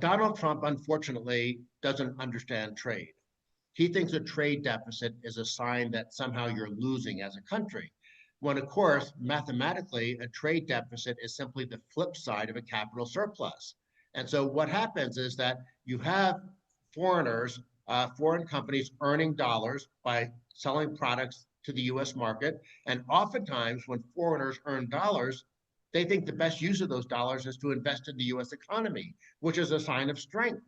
Donald Trump, unfortunately, doesn't understand trade. He thinks a trade deficit is a sign that somehow you're losing as a country. When, of course, mathematically, a trade deficit is simply the flip side of a capital surplus. And so what happens is that you have foreigners, foreign companies earning dollars by selling products to the US market. And oftentimes, when foreigners earn dollars, they think the best use of those dollars is to invest in the US economy, which is a sign of strength.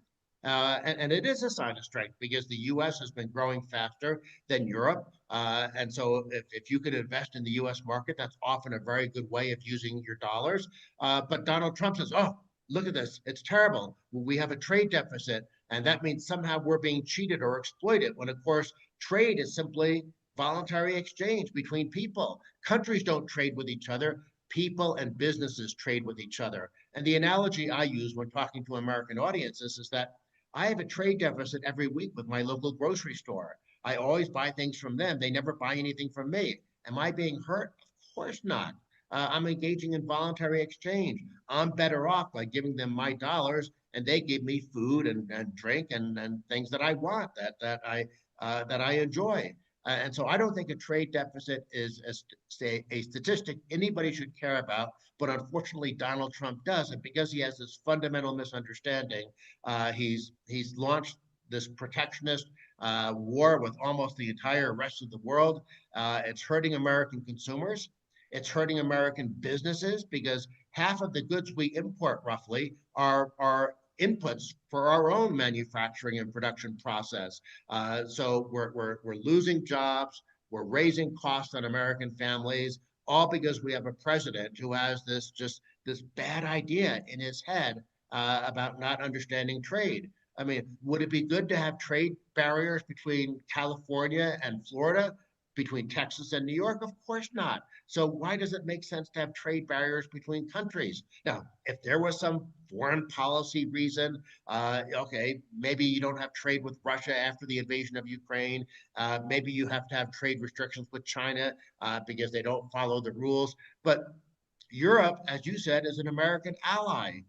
And it is a sign of strength because the US has been growing faster than Europe. And so if you could invest in the US market, that's often a very good way of using your dollars. But Donald Trump says, oh, look at this. It's terrible. We have a trade deficit. And that means somehow we're being cheated or exploited, when, of course, trade is simply voluntary exchange between people. Countries don't trade with each other. People and businesses trade with each other. And the analogy I use when talking to American audiences is that I have a trade deficit every week with my local grocery store. I always buy things from them. They never buy anything from me. Am I being hurt? Of course not. I'm engaging in voluntary exchange. I'm better off by giving them my dollars, and they give me food and drink and things that I want, that I enjoy. And so I don't think a trade deficit is a statistic anybody should care about, but unfortunately Donald Trump does, and because he has this fundamental misunderstanding, he's launched this protectionist war with almost the entire rest of the world. It's hurting American consumers. It's hurting American businesses because half of the goods we import roughly are inputs for our own manufacturing and production process. So we're losing jobs, we're raising costs on American families, all because we have a president who has this bad idea in his head about not understanding trade. I mean, would it be good to have trade barriers between California and Florida, between Texas and New York? Of course not. So why does it make sense to have trade barriers between countries? Now, if there was some foreign policy reason, okay, maybe you don't have trade with Russia after the invasion of Ukraine. Maybe you have to have trade restrictions with China because they don't follow the rules. But Europe, as you said, is an American ally.